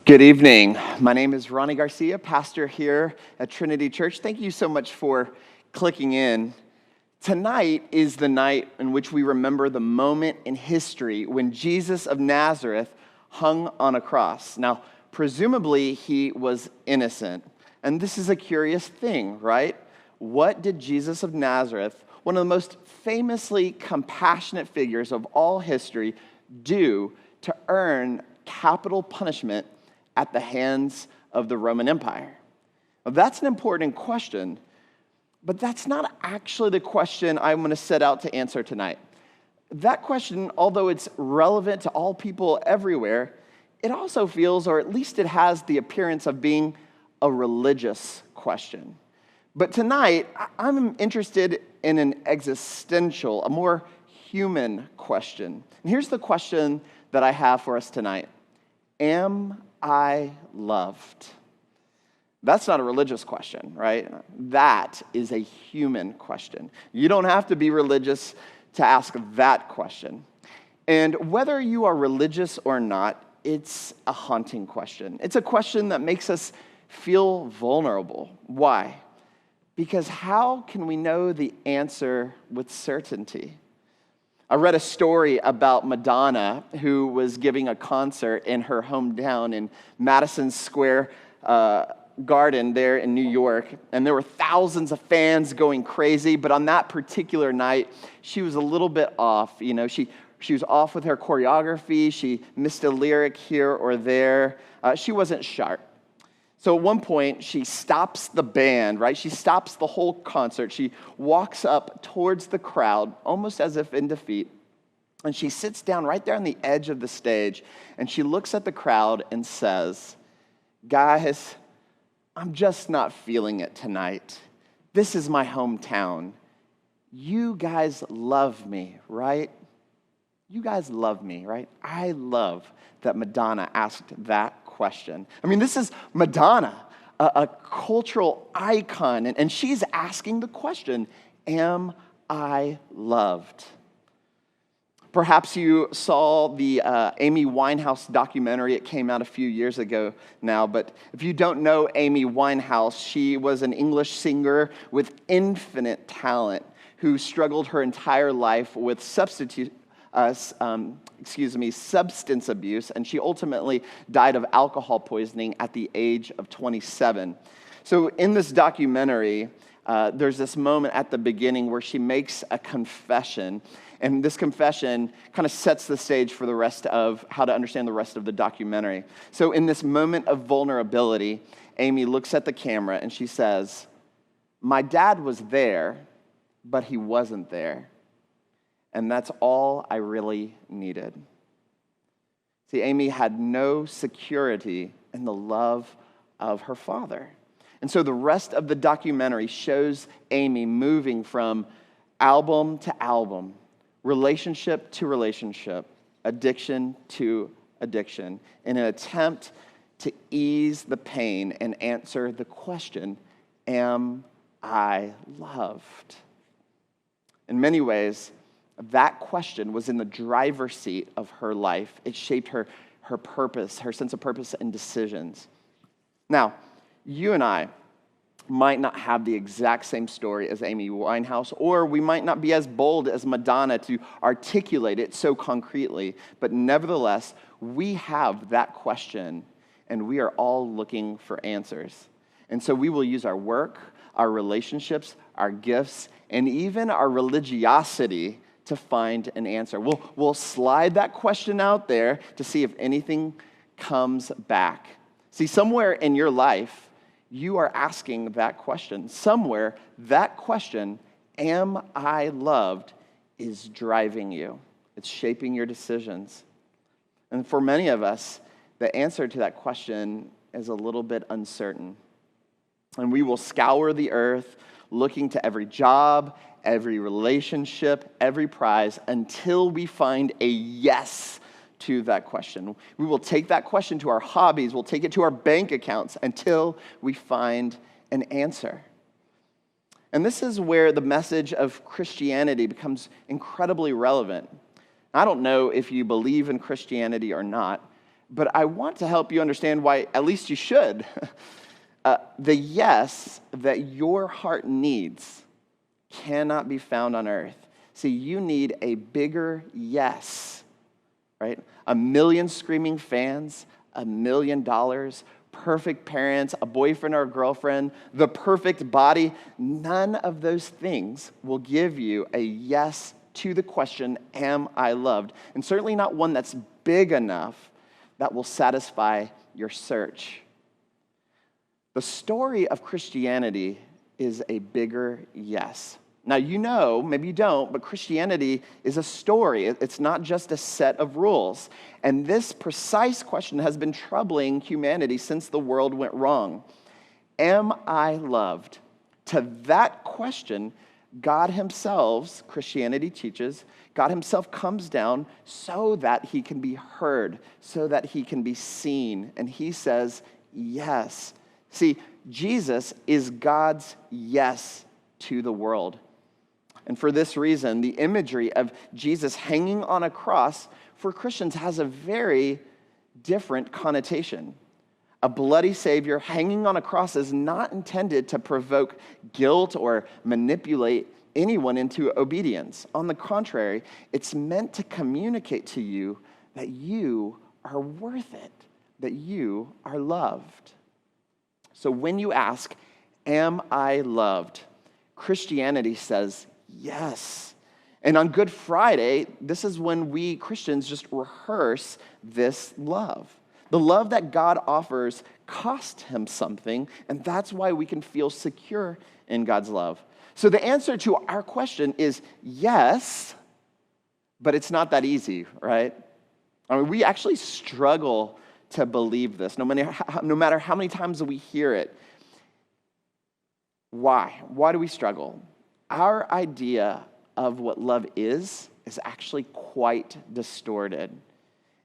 Good evening. My name is Ronnie Garcia, pastor here at Trinity Church. Thank you so much for clicking in. Tonight is the night in which we remember the moment in history when Jesus of Nazareth hung on a cross. Now, presumably, he was innocent. And this is a curious thing, right? What did Jesus of Nazareth, one of the most famously compassionate figures of all history, do to earn capital punishment at the hands of the Roman Empire? Now, that's an important question, but that's not actually the question I'm going to set out to answer tonight. That question, although it's relevant to all people everywhere, it also feels, or at least it has the appearance of being a religious question. But tonight, I'm interested in an existential, a more human question. And here's the question that I have for us tonight. Am I loved? That's not a religious question, right? That is a human question. You don't have to be religious to ask that question. And whether you are religious or not, it's a haunting question. It's a question that makes us feel vulnerable. Why? Because how can we know the answer with certainty? I read a story about Madonna, who was giving a concert in her hometown in Madison Square Garden there in New York, and there were thousands of fans going crazy, but on that particular night, she was a little bit off. You know, she was off with her choreography, she missed a lyric here or there, she wasn't sharp. So at one point, she stops the band, right? She stops the whole concert. She walks up towards the crowd, almost as if in defeat, and she sits down right there on the edge of the stage, and she looks at the crowd and says, "Guys, I'm just not feeling it tonight. This is my hometown. You guys love me, right? You guys love me, right?" I love that Madonna asked that question. I mean, this is Madonna, a cultural icon, and she's asking the question, am I loved? Perhaps you saw the Amy Winehouse documentary. It came out a few years ago now, but if you don't know Amy Winehouse, she was an English singer with infinite talent who struggled her entire life with substance abuse, and she ultimately died of alcohol poisoning at the age of 27. So in this documentary, there's this moment at the beginning where she makes a confession, and this confession kind of sets the stage for the rest of how to understand the rest of the documentary. So in this moment of vulnerability, Amy looks at the camera and she says, "My dad was there, but he wasn't there. And that's all I really needed." See, Amy had no security in the love of her father. And so the rest of the documentary shows Amy moving from album to album, relationship to relationship, addiction to addiction, in an attempt to ease the pain and answer the question, am I loved? In many ways, that question was in the driver's seat of her life. It shaped her purpose, her sense of purpose and decisions. Now, you and I might not have the exact same story as Amy Winehouse, or we might not be as bold as Madonna to articulate it so concretely, but nevertheless, we have that question, and we are all looking for answers. And so we will use our work, our relationships, our gifts, and even our religiosity to find an answer. We'll slide that question out there to see if anything comes back. See, somewhere in your life, you are asking that question. Somewhere, that question, am I loved, is driving you. It's shaping your decisions. And for many of us, the answer to that question is a little bit uncertain. And we will scour the earth looking to every job, every relationship, every prize, until we find a yes to that question. We will take that question to our hobbies, we'll take it to our bank accounts until we find an answer. And this is where the message of Christianity becomes incredibly relevant. I don't know if you believe in Christianity or not, but I want to help you understand why at least you should. The yes that your heart needs cannot be found on earth. See, you need a bigger yes, right? 1 million screaming fans, $1 million, perfect parents, a boyfriend or a girlfriend, the perfect body. None of those things will give you a yes to the question, am I loved? And certainly not one that's big enough that will satisfy your search. The story of Christianity is a bigger yes. Now, you know, maybe you don't, but Christianity is a story. It's not just a set of rules. And this precise question has been troubling humanity since the world went wrong. Am I loved? To that question, God himself, Christianity teaches, God himself comes down so that he can be heard, so that he can be seen. And he says, yes. See, Jesus is God's yes to the world. And for this reason, the imagery of Jesus hanging on a cross for Christians has a very different connotation. A bloody Savior hanging on a cross is not intended to provoke guilt or manipulate anyone into obedience. On the contrary, it's meant to communicate to you that you are worth it, that you are loved. So when you ask, am I loved? Christianity says, yes. And on Good Friday, this is when we Christians just rehearse this love. The love that God offers cost him something, and that's why we can feel secure in God's love. So the answer to our question is yes, but it's not that easy, right? I mean, we actually struggle to believe this, no matter how many times we hear it. Why? Why do we struggle? Our idea of what love is actually quite distorted.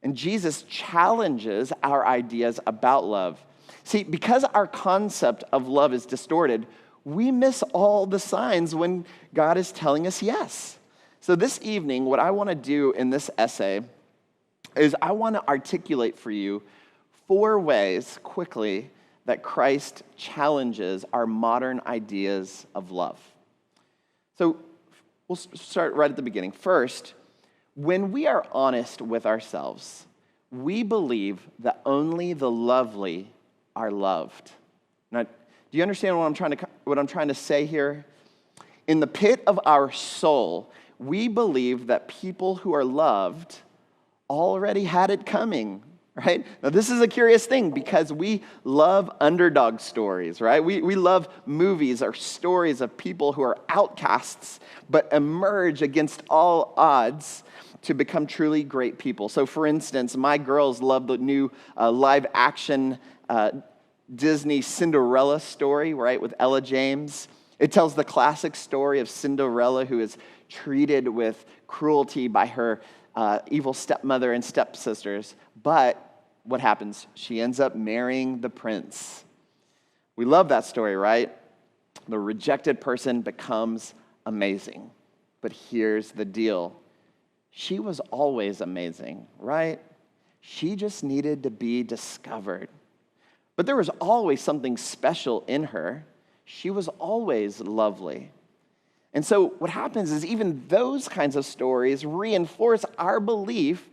And Jesus challenges our ideas about love. See, because our concept of love is distorted, we miss all the signs when God is telling us yes. So this evening, what I want to do in this essay is I want to articulate for you 4 ways, quickly, that Christ challenges our modern ideas of love. So we'll start right at the beginning. First, when we are honest with ourselves, we believe that only the lovely are loved. Now, do you understand what I'm trying to say here? In the pit of our soul, we believe that people who are loved already had it coming. Right? Now, this is a curious thing because we love underdog stories, right? We love movies or stories of people who are outcasts but emerge against all odds to become truly great people. So, for instance, my girls love the new live-action Disney Cinderella story, right, with Ella James. It tells the classic story of Cinderella who is treated with cruelty by her evil stepmother and stepsisters. But what happens? She ends up marrying the prince. We love that story, right? The rejected person becomes amazing. But here's the deal. She was always amazing, right? She just needed to be discovered. But there was always something special in her. She was always lovely. And so what happens is even those kinds of stories reinforce our belief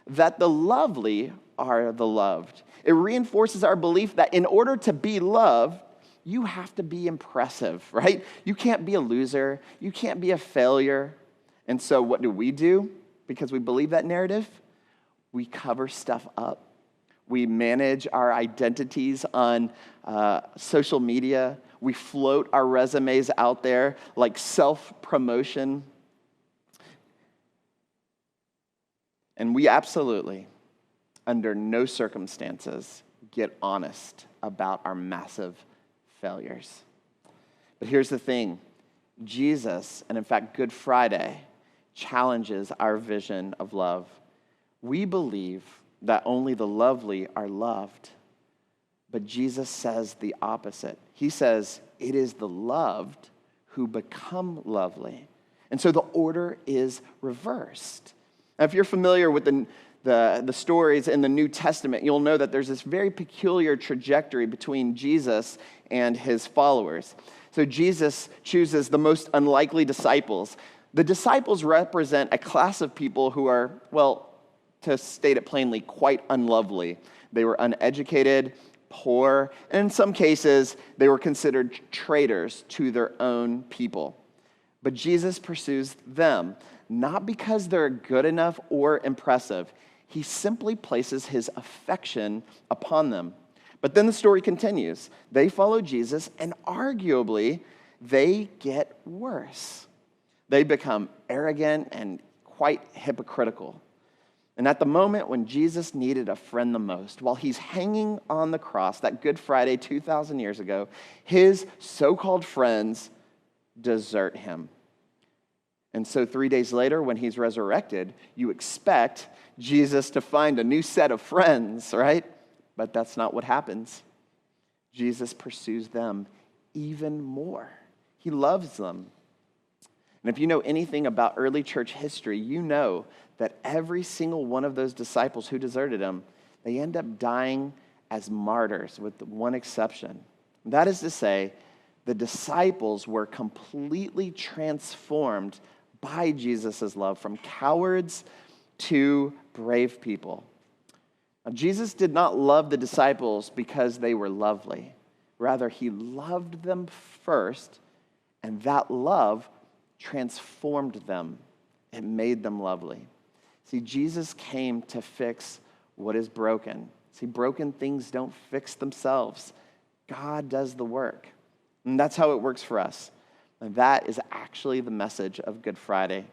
that the lovely are the loved. It reinforces our belief that in order to be loved, you have to be impressive, right? You can't be a loser. You can't be a failure. And so what do? Because we believe that narrative, we cover stuff up. We manage our identities on social media. We float our resumes out there like self-promotion. And we absolutely, under no circumstances, get honest about our massive failures. But here's the thing. Jesus, and in fact, Good Friday, challenges our vision of love. We believe that only the lovely are loved. But Jesus says the opposite. He says it is the loved who become lovely. And so the order is reversed. Now, if you're familiar with the stories in the New Testament, you'll know that there's this very peculiar trajectory between Jesus and his followers. So Jesus chooses the most unlikely disciples. The disciples represent a class of people who are, well, to state it plainly, quite unlovely. They were uneducated, poor, and in some cases, they were considered traitors to their own people. But Jesus pursues them, not because they're good enough or impressive. He simply places his affection upon them. But then the story continues. They follow Jesus, and arguably, they get worse. They become arrogant and quite hypocritical. And at the moment when Jesus needed a friend the most, while he's hanging on the cross, that Good Friday 2,000 years ago, his so-called friends desert him. And so 3 days later, when he's resurrected, you expect Jesus to find a new set of friends, right? But that's not what happens. Jesus pursues them even more. He loves them. And if you know anything about early church history, you know that every single one of those disciples who deserted him, they end up dying as martyrs, with one exception. That is to say, the disciples were completely transformed by Jesus' love, from cowards to brave people. Now, Jesus did not love the disciples because they were lovely. Rather, he loved them first, and that love transformed them. It made them lovely. See, Jesus came to fix what is broken. See, broken things don't fix themselves. God does the work. And that's how it works for us. And that is actually the message of Good Friday.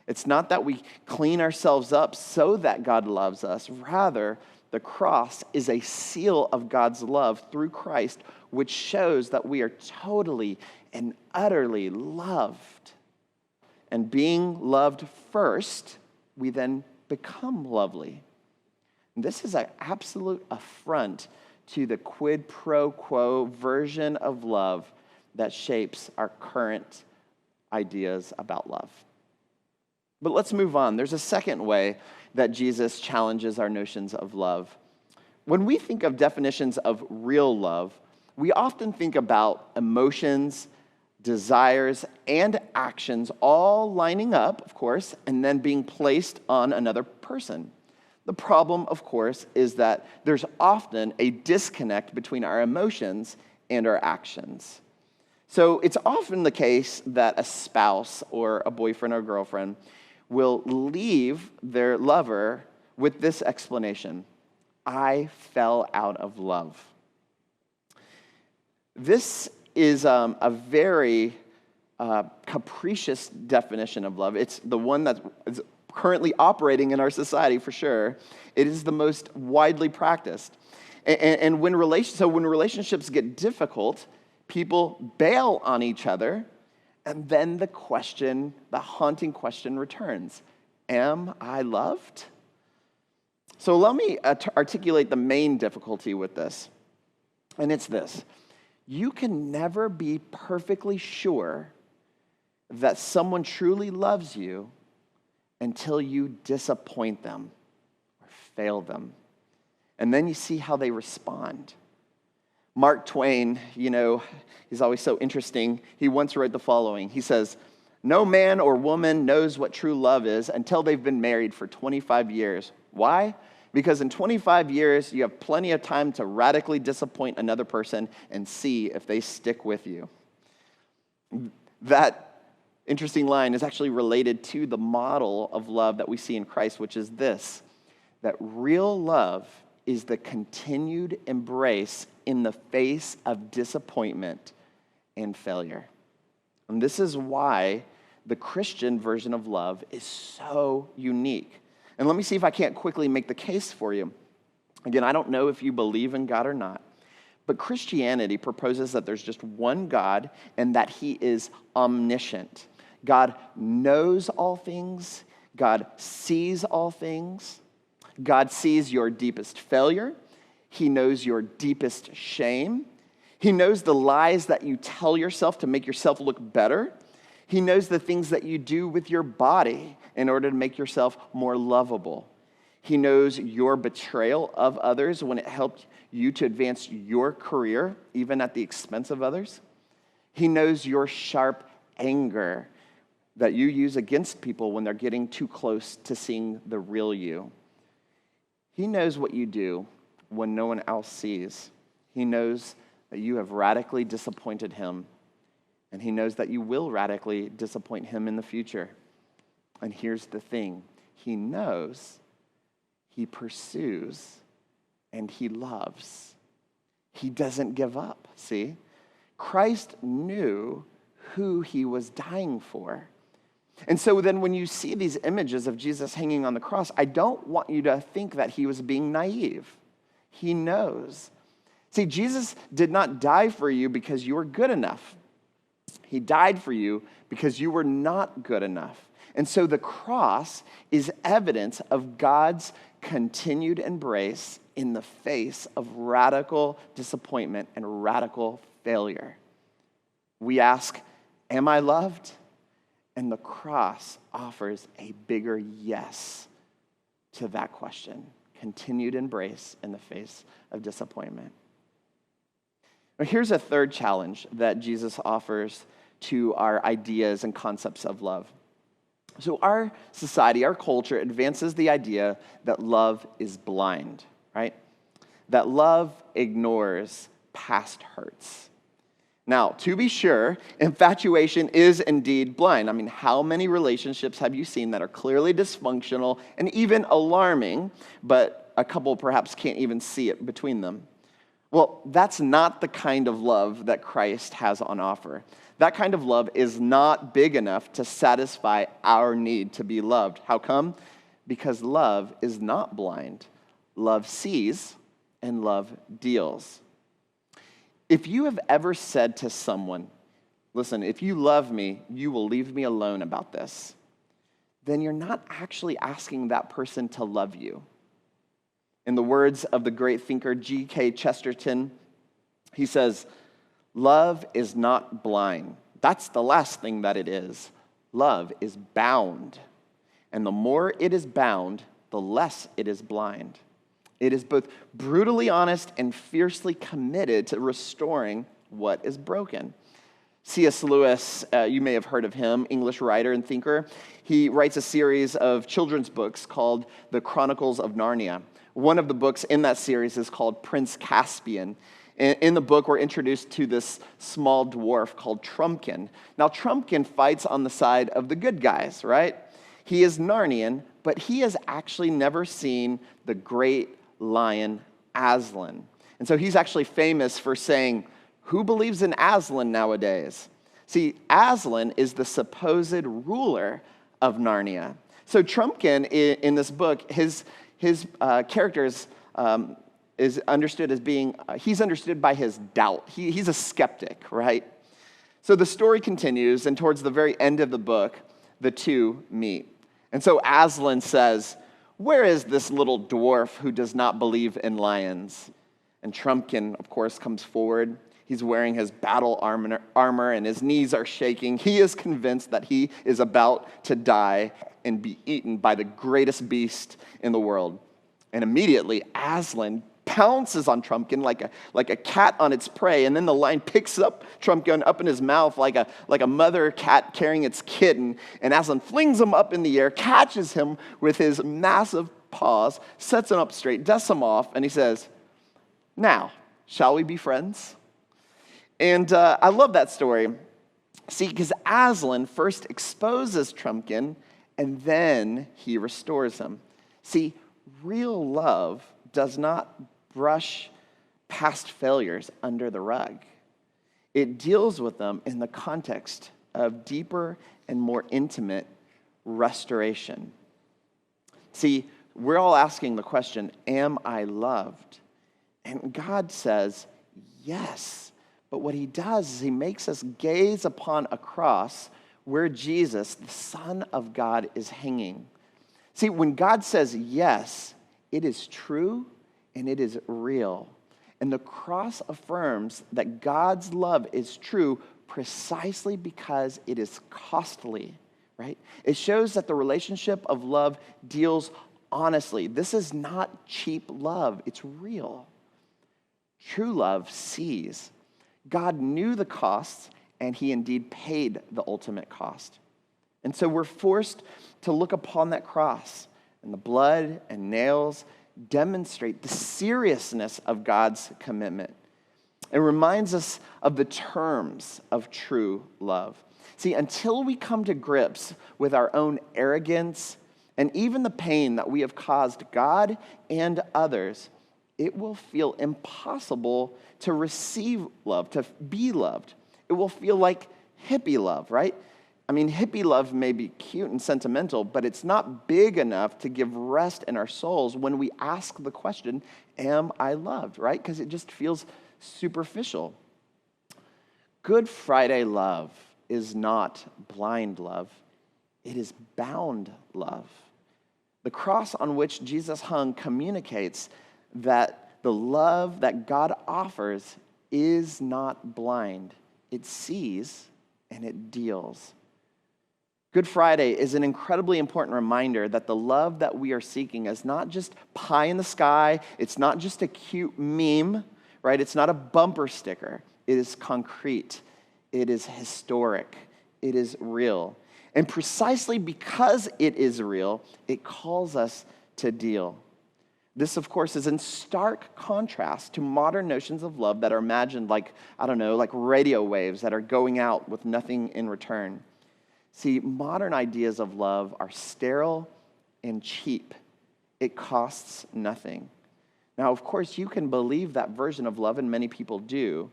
It's not that we clean ourselves up so that God loves us. Rather, the cross is a seal of God's love through Christ, which shows that we are totally and utterly loved. And being loved first, we then become lovely. And this is an absolute affront to the quid pro quo version of love that shapes our current ideas about love. But let's move on. There's a second way that Jesus challenges our notions of love. When we think of definitions of real love, we often think about emotions, desires, and actions all lining up, of course, and then being placed on another person. The problem, of course, is that there's often a disconnect between our emotions and our actions. So it's often the case that a spouse or a boyfriend or girlfriend will leave their lover with this explanation: I fell out of love. This is a very capricious definition of love. It's the one that is currently operating in our society for sure. It is the most widely practiced. And when relationships get difficult, people bail on each other, and then the haunting question returns: am I loved? So allow me to articulate the main difficulty with this. And it's this: you can never be perfectly sure that someone truly loves you until you disappoint them or fail them. And then you see how they respond. Mark Twain, he's always so interesting. He once wrote the following. He says, "No man or woman knows what true love is until they've been married for 25 years. Why? Because in 25 years, you have plenty of time to radically disappoint another person and see if they stick with you." That interesting line is actually related to the model of love that we see in Christ, which is this: that real love is the continued embrace in the face of disappointment and failure. And this is why the Christian version of love is so unique. And let me see if I can't quickly make the case for you. Again, I don't know if you believe in God or not, but Christianity proposes that there's just one God and that he is omniscient. God knows all things. God sees all things. God sees your deepest failure. He knows your deepest shame. He knows the lies that you tell yourself to make yourself look better. He knows the things that you do with your body in order to make yourself more lovable. He knows your betrayal of others when it helped you to advance your career, even at the expense of others. He knows your sharp anger that you use against people when they're getting too close to seeing the real you. He knows what you do when no one else sees. He knows that you have radically disappointed him, and he knows that you will radically disappoint him in the future. And here's the thing. He knows, he pursues, and he loves. He doesn't give up, see? Christ knew who he was dying for. And so then when you see these images of Jesus hanging on the cross, I don't want you to think that he was being naive. He knows. See, Jesus did not die for you because you were good enough. He died for you because you were not good enough. And so the cross is evidence of God's continued embrace in the face of radical disappointment and radical failure. We ask, am I loved? And the cross offers a bigger yes to that question. Continued embrace in the face of disappointment. Now, here's a third challenge that Jesus offers to our ideas and concepts of love. So our society, our culture advances the idea that love is blind, right? That love ignores past hurts. Now, to be sure, infatuation is indeed blind. I mean, how many relationships have you seen that are clearly dysfunctional and even alarming, but a couple perhaps can't even see it between them? Well, that's not the kind of love that Christ has on offer. That kind of love is not big enough to satisfy our need to be loved. How come? Because love is not blind. Love sees and love deals. If you have ever said to someone, listen, if you love me, you will leave me alone about this, then you're not actually asking that person to love you. In the words of the great thinker G.K. Chesterton, he says, love is not blind. That's the last thing that it is. Love is bound. And the more it is bound, the less it is blind. It is both brutally honest and fiercely committed to restoring what is broken. C.S. Lewis, you may have heard of him, English writer and thinker. He writes a series of children's books called The Chronicles of Narnia. One of the books in that series is called Prince Caspian. In the book, we're introduced to this small dwarf called Trumpkin. Now, Trumpkin fights on the side of the good guys, right? He is Narnian, but he has actually never seen the great lion Aslan. And so he's actually famous for saying, who believes in Aslan nowadays? See, Aslan is the supposed ruler of Narnia. So Trumpkin, in this book, his character is understood as being, he's understood by his doubt. He's a skeptic, right? So the story continues, and towards the very end of the book, the two meet. And so Aslan says, where is this little dwarf who does not believe in lions? And Trumpkin, of course, comes forward. He's wearing his battle armor, and his knees are shaking. He is convinced that he is about to die and be eaten by the greatest beast in the world. And immediately, Aslan pounces on Trumpkin like a cat on its prey, and then the lion picks up Trumpkin up in his mouth like a mother cat carrying its kitten, and Aslan flings him up in the air, catches him with his massive paws, sets him up straight, dusts him off, and he says, now, shall we be friends? And I love that story. See, because Aslan first exposes Trumpkin, and then he restores him. See, real love does not brush past failures under the rug. It deals with them in the context of deeper and more intimate restoration. See, we're all asking the question, am I loved? And God says, yes. But what he does is he makes us gaze upon a cross where Jesus, the Son of God, is hanging. See, when God says yes, it is true and it is real. And the cross affirms that God's love is true precisely because it is costly, right? It shows that the relationship of love deals honestly. This is not cheap love, it's real. True love sees. God knew the costs, and he indeed paid the ultimate cost. And so we're forced to look upon that cross, and the blood and nails demonstrate the seriousness of God's commitment. It reminds us of the terms of true love. See, until we come to grips with our own arrogance and even the pain that we have caused God and others, it will feel impossible to receive love, to be loved. It will feel like hippie love, right? I mean, hippie love may be cute and sentimental, but it's not big enough to give rest in our souls when we ask the question, am I loved, right? Because it just feels superficial. Good Friday love is not blind love. It is bound love. The cross on which Jesus hung communicates that the love that God offers is not blind. It sees and it deals. Good Friday is an incredibly important reminder that the love that we are seeking is not just pie in the sky. It's not just a cute meme, right? It's not a bumper sticker. It is concrete. It is historic. It is real. And precisely because it is real, it calls us to deal. This, of course, is in stark contrast to modern notions of love that are imagined like radio waves that are going out with nothing in return. See, modern ideas of love are sterile and cheap. It costs nothing. Now, of course, you can believe that version of love, and many people do,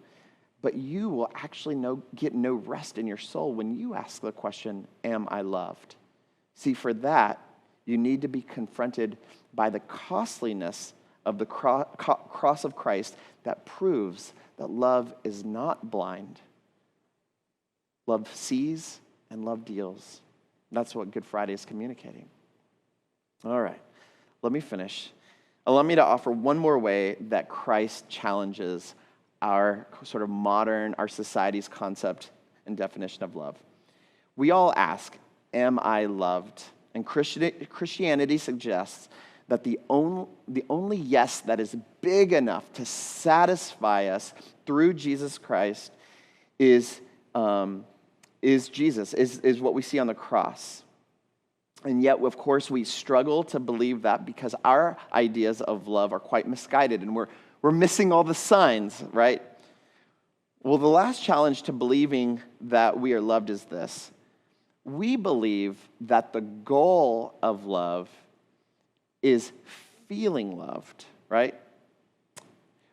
but you will actually get no rest in your soul when you ask the question, am I loved? See, for that, you need to be confronted by the costliness of the cross of Christ that proves that love is not blind. Love sees and love deals. That's what Good Friday is communicating. All right, let me finish. Allow me to offer one more way that Christ challenges our sort of our society's concept and definition of love. We all ask, am I loved? And Christianity suggests that the only yes that is big enough to satisfy us through Jesus Christ is Jesus, is what we see on the cross. And yet, of course, we struggle to believe that because our ideas of love are quite misguided and we're missing all the signs, right? Well, the last challenge to believing that we are loved is this. We believe that the goal of love is feeling loved, right?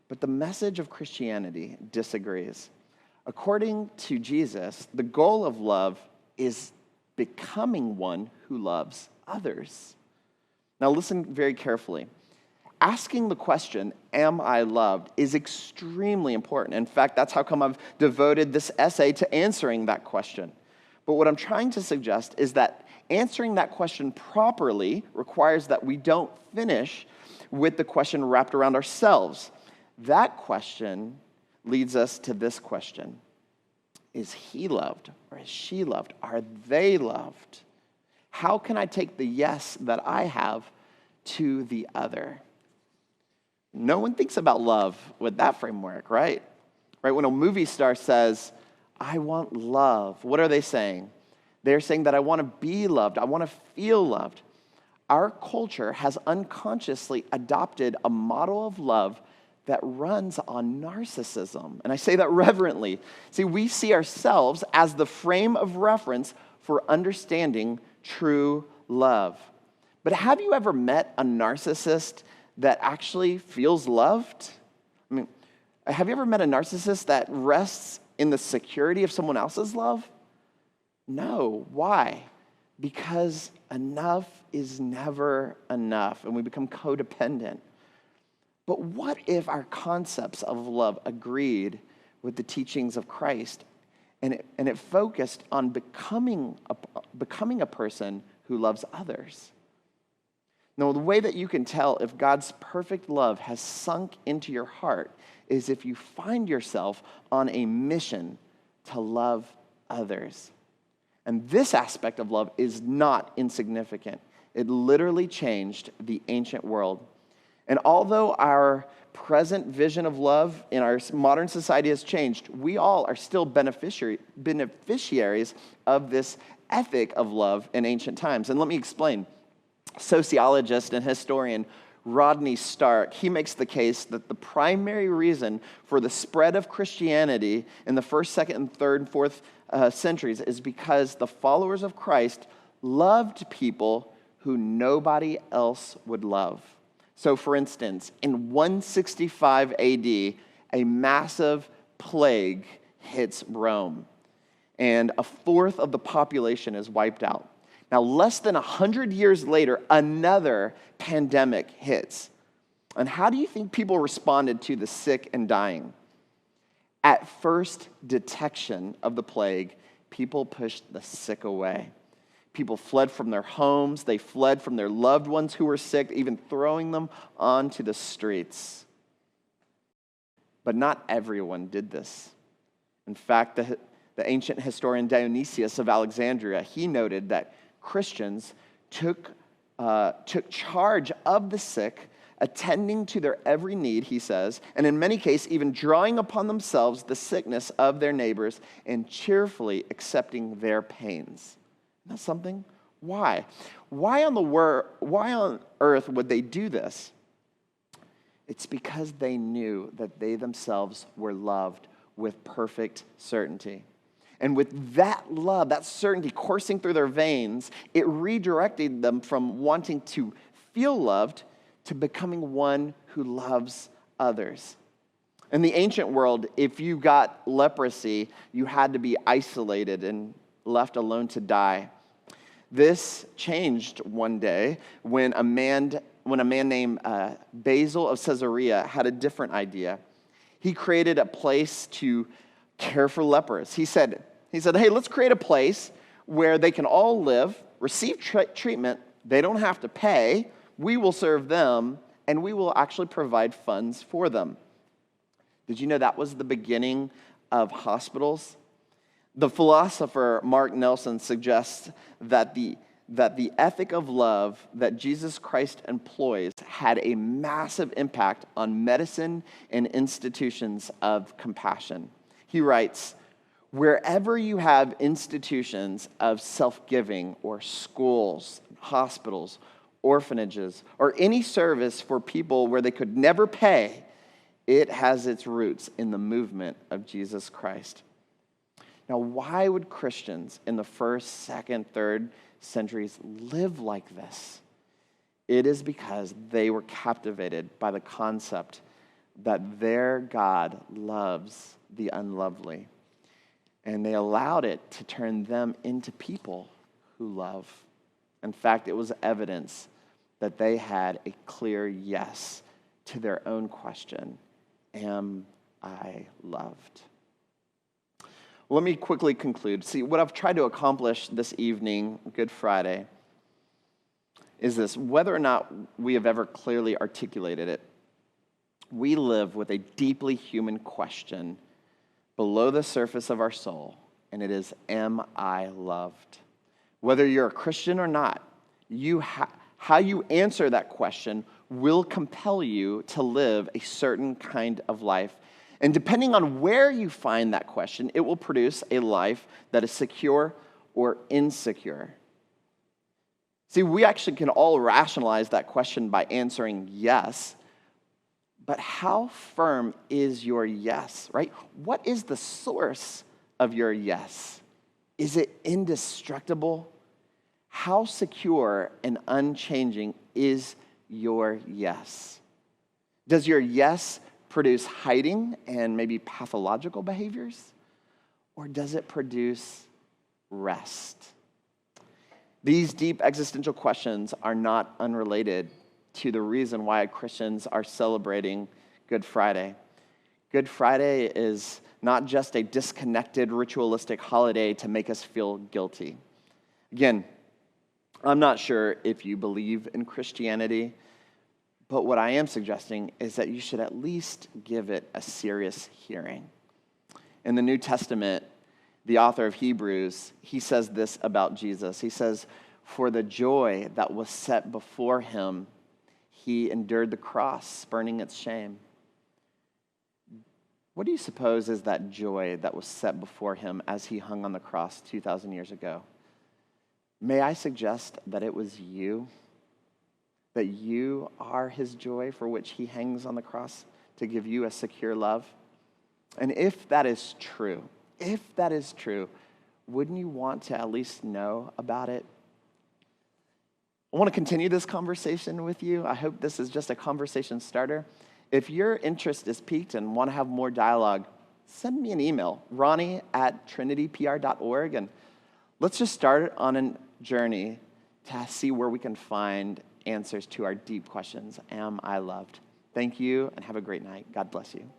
But the message of Christianity disagrees. According to Jesus, the goal of love is becoming one who loves others. Now listen very carefully. Asking the question, am I loved, is extremely important. In fact, that's how come I've devoted this essay to answering that question. But what I'm trying to suggest is that answering that question properly requires that we don't finish with the question wrapped around ourselves. That question leads us to this question. Is he loved or is she loved? Are they loved? How can I take the yes that I have to the other? No one thinks about love with that framework, right? Right? When a movie star says, I want love, what are they saying? They're saying that I want to be loved. I want to feel loved. Our culture has unconsciously adopted a model of love that runs on narcissism. And I say that reverently. See, we see ourselves as the frame of reference for understanding true love. But have you ever met a narcissist that actually feels loved? I mean, have you ever met a narcissist that rests in the security of someone else's love? No. Why? Because enough is never enough, and we become codependent. But what if our concepts of love agreed with the teachings of Christ, and it focused on becoming a person who loves others? Now, the way that you can tell if God's perfect love has sunk into your heart is if you find yourself on a mission to love others. And this aspect of love is not insignificant. It literally changed the ancient world. And although our present vision of love in our modern society has changed, we all are still beneficiaries of this ethic of love in ancient times. And let me explain. Sociologist and historian Rodney Stark, he makes the case that the primary reason for the spread of Christianity in the first, second, and third, and fourth centuries is because the followers of Christ loved people who nobody else would love. So, for instance, in 165 AD, a massive plague hits Rome, and a fourth of the population is wiped out. Now, less than 100 years later, another pandemic hits. And how do you think people responded to the sick and dying? At first detection of the plague, people pushed the sick away. People fled from their homes. They fled from their loved ones who were sick, even throwing them onto the streets. But not everyone did this. In fact, the ancient historian Dionysius of Alexandria, he noted that Christians took charge of the sick, attending to their every need, he says, and in many cases, even drawing upon themselves the sickness of their neighbors and cheerfully accepting their pains. Isn't that something? Why? Why on earth would they do this? It's because they knew that they themselves were loved with perfect certainty. And with that love, that certainty coursing through their veins, it redirected them from wanting to feel loved to becoming one who loves others. In the ancient world, if you got leprosy, you had to be isolated and left alone to die. This changed one day when a man named Basil of Caesarea had a different idea. He created a place to care for lepers. He said, hey, let's create a place where they can all live, receive treatment. They don't have to pay. We will serve them, and we will actually provide funds for them. Did you know that was the beginning of hospitals? The philosopher Mark Nelson suggests that the ethic of love that Jesus Christ employs had a massive impact on medicine and institutions of compassion. He writes, wherever you have institutions of self-giving or schools, hospitals, orphanages, or any service for people where they could never pay, it has its roots in the movement of Jesus Christ. Now, why would Christians in the first, second, third centuries live like this? It is because they were captivated by the concept that their God loves the unlovely. And they allowed it to turn them into people who love. In fact, it was evidence that they had a clear yes to their own question, am I loved? Let me quickly conclude. See, what I've tried to accomplish this evening, Good Friday, is this. Whether or not we have ever clearly articulated it, we live with a deeply human question below the surface of our soul, and it is, am I loved? Whether you're a Christian or not, how you answer that question will compel you to live a certain kind of life. And depending on where you find that question, it will produce a life that is secure or insecure. See, we actually can all rationalize that question by answering yes, but how firm is your yes, right? What is the source of your yes? Is it indestructible? How secure and unchanging is your yes? Does your yes produce hiding and maybe pathological behaviors? Or does it produce rest? These deep existential questions are not unrelated to the reason why Christians are celebrating Good Friday. Good Friday is not just a disconnected ritualistic holiday to make us feel guilty. Again, I'm not sure if you believe in Christianity, but what I am suggesting is that you should at least give it a serious hearing. In the New Testament, the author of Hebrews, he says this about Jesus. He says, "For the joy that was set before him, he endured the cross, spurning its shame." What do you suppose is that joy that was set before him as he hung on the cross 2,000 years ago? May I suggest that it was you? That you are his joy for which he hangs on the cross to give you a secure love? And if that is true, wouldn't you want to at least know about it? I want to continue this conversation with you. I hope this is just a conversation starter. If your interest is piqued and want to have more dialogue, send me an email, ronnie@trinitypr.org, and let's just start on a journey to see where we can find answers to our deep questions. Am I loved? Thank you, and have a great night. God bless you.